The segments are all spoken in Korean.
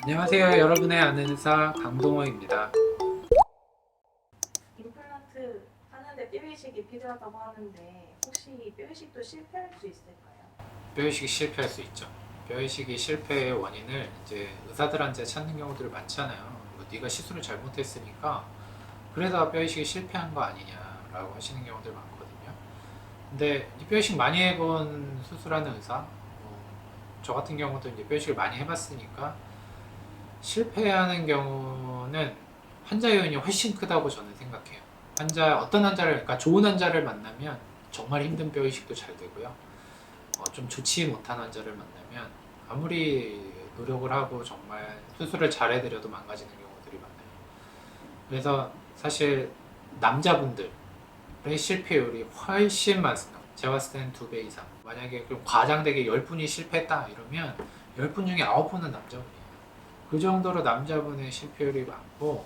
안녕하세요. 여러분의 아는 의사 강동호입니다. 임플란트 하는데 뼈이식이 필요하다고 하는데 혹시 뼈이식도 실패할 수 있을까요? 뼈이식이 실패할 수 있죠. 뼈이식이 실패의 원인을 이제 의사들한테 찾는 경우들이 많잖아요. 뭐 네가 시술을 잘못했으니까 그래서 뼈이식이 실패한 거 아니냐라고 하시는 경우들 많거든요. 근데 이 뼈이식 많이 해본 수술하는 의사, 저 같은 경우도 이제 뼈이식을 많이 해봤으니까 실패하는 경우는 환자 요인이 훨씬 크다고 저는 생각해요. 어떤 환자를, 그러니까 좋은 환자를 만나면 정말 힘든 뼈 이식도 잘 되고요. 좀 좋지 못한 환자를 만나면 아무리 노력을 하고 정말 수술을 잘 해드려도 망가지는 경우들이 많아요. 그래서 사실 남자분들의 실패율이 훨씬 많습니다. 제가 봤을 때는 2배 이상. 만약에 그럼 과장되게 10분이 실패했다 이러면 10분 중에 9분은 남자분이에요. 그 정도로 남자분의 실패율이 많고,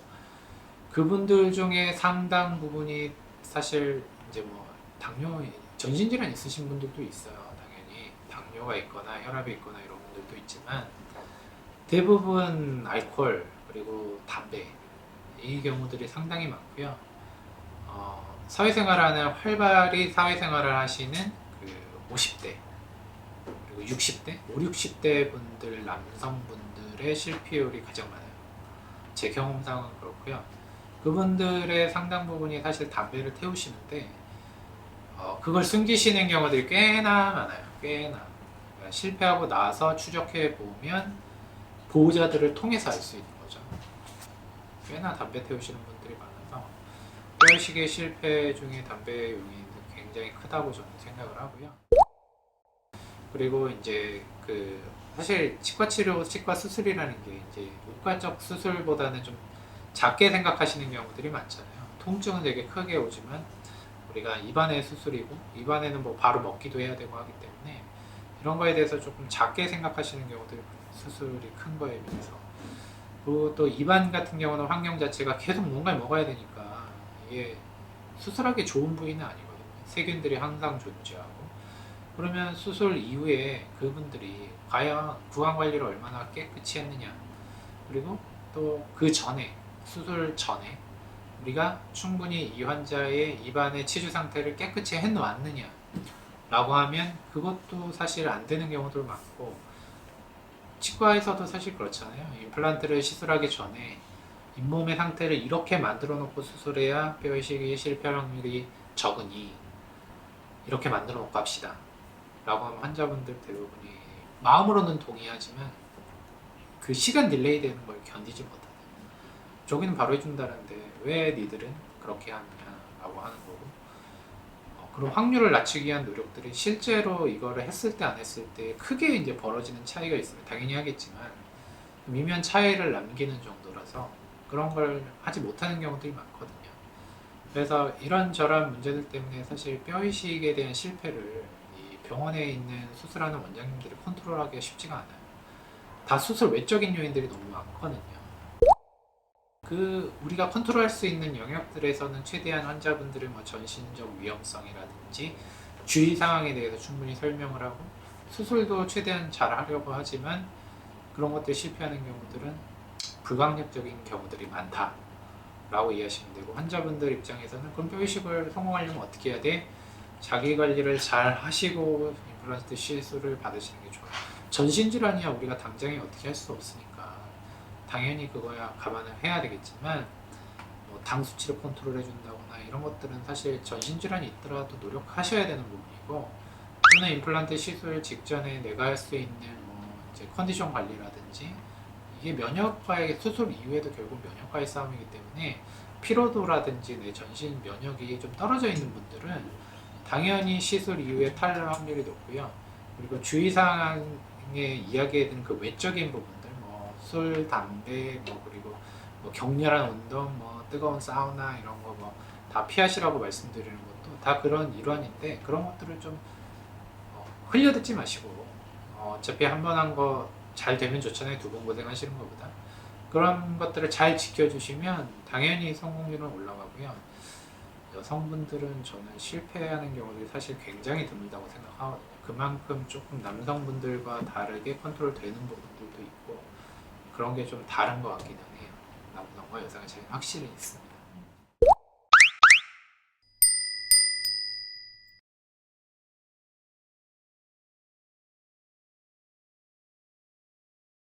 그분들 중에 상당 부분이 사실 이제 뭐 당뇨, 전신질환 있으신 분들도 있어요. 당연히 당뇨가 있거나 혈압이 있거나 이런 분들도 있지만 대부분 알코올 그리고 담배 이 경우들이 상당히 많고요. 사회생활하는 활발히 사회생활을 하시는 그 50대 그리고 60대, 5, 60대 분들 남성분들의 실패율이 가장 많아요. 제 경험상은 그렇고요. 그분들의 상당 부분이 사실 담배를 태우시는데 그걸 숨기시는 경우들이 꽤나 많아요. 꽤나. 그러니까 실패하고 나서 추적해 보면 보호자들을 통해서 알 수 있는 거죠. 꽤나 담배 태우시는 분들이 많아서 뼈이식의 실패 중에 담배 용인이 굉장히 크다고 저는 생각을 하고요. 그리고 이제 그 사실 치과 치료, 치과 수술이라는 게 이제 외과적 수술보다는 좀 작게 생각하시는 경우들이 많잖아요. 통증은 되게 크게 오지만 우리가 입안의 수술이고 입안에는 뭐 바로 먹기도 해야 되고 하기 때문에 이런 거에 대해서 조금 작게 생각하시는 경우들이 수술이 큰 거에 비해서. 그리고 또 입안 같은 경우는 환경 자체가 계속 뭔가를 먹어야 되니까 이게 수술하기 좋은 부위는 아니거든요. 세균들이 항상 존재하고. 그러면 수술 이후에 그분들이 과연 구강 관리를 얼마나 깨끗이 했느냐, 그리고 또 그 전에, 수술 전에 우리가 충분히 이 환자의 입안의 치주 상태를 깨끗이 해놓았느냐 라고 하면 그것도 사실 안 되는 경우도 많고, 치과에서도 사실 그렇잖아요. 임플란트를 시술하기 전에 잇몸의 상태를 이렇게 만들어 놓고 수술해야 뼈이식이 실패 확률이 적으니 이렇게 만들어 놓고 합시다 라고 하면 환자분들 대부분이 마음으로는 동의하지만 그 시간 딜레이 되는 걸 견디지 못하는, 저기는 바로 해준다는데 왜 니들은 그렇게 하느냐라고 하는 거고, 그런 확률을 낮추기 위한 노력들이 실제로 이거를 했을 때 안 했을 때 크게 이제 벌어지는 차이가 있으면 당연히 하겠지만 미미한 차이를 남기는 정도라서 그런 걸 하지 못하는 경우들이 많거든요. 그래서 이런저런 문제들 때문에 사실 뼈이식에 대한 실패를 이 병원에 있는 수술하는 원장님들이 컨트롤하기가 쉽지가 않아요. 다 수술 외적인 요인들이 너무 많거든요. 그 우리가 컨트롤할 수 있는 영역들에서는 최대한 환자분들의 뭐 전신적 위험성이라든지 주의 상황에 대해서 충분히 설명을 하고 수술도 최대한 잘 하려고 하지만 그런 것들이 실패하는 경우들은 불강력적인 경우들이 많다라고 이해하시면 되고, 환자분들 입장에서는 그럼 뼈이식을 성공하려면 어떻게 해야 돼? 자기 관리를 잘 하시고 임플란트 시술을 받으시는 게 좋아요. 전신질환이야 우리가 당장에 어떻게 할 수 없으니까 당연히 그거야 감안을 해야 되겠지만, 당 수치를 컨트롤 해준다거나 이런 것들은 사실 전신질환이 있더라도 노력하셔야 되는 부분이고, 또는 임플란트 시술 직전에 내가 할 수 있는 뭐 이제 컨디션 관리라든지, 이게 면역과의 수술 이후에도 결국 면역과의 싸움이기 때문에 피로도라든지 내 전신 면역이 좀 떨어져 있는 분들은 당연히 시술 이후에 탈 확률이 높고요. 그리고 주의사항에 이야기해둔 그 외적인 부분들, 뭐 술, 담배, 뭐 그리고 뭐 격렬한 운동, 뭐 뜨거운 사우나 이런 거 뭐 다 피하시라고 말씀드리는 것도 다 그런 일환인데, 그런 것들을 좀 흘려듣지 마시고, 어차피 한 번 한 거 잘 되면 좋잖아요. 2번 고생하시는 것보다. 그런 것들을 잘 지켜주시면 당연히 성공률은 올라가고요. 여성분들은 저는 실패하는 경우들이 사실 굉장히 드물다고 생각하거든요. 그만큼 조금 남성분들과 다르게 컨트롤 되는 부분들도 있고 그런 게 좀 다른 것 같기는 해요. 남성과 여성의 차이는 확실히 있습니다.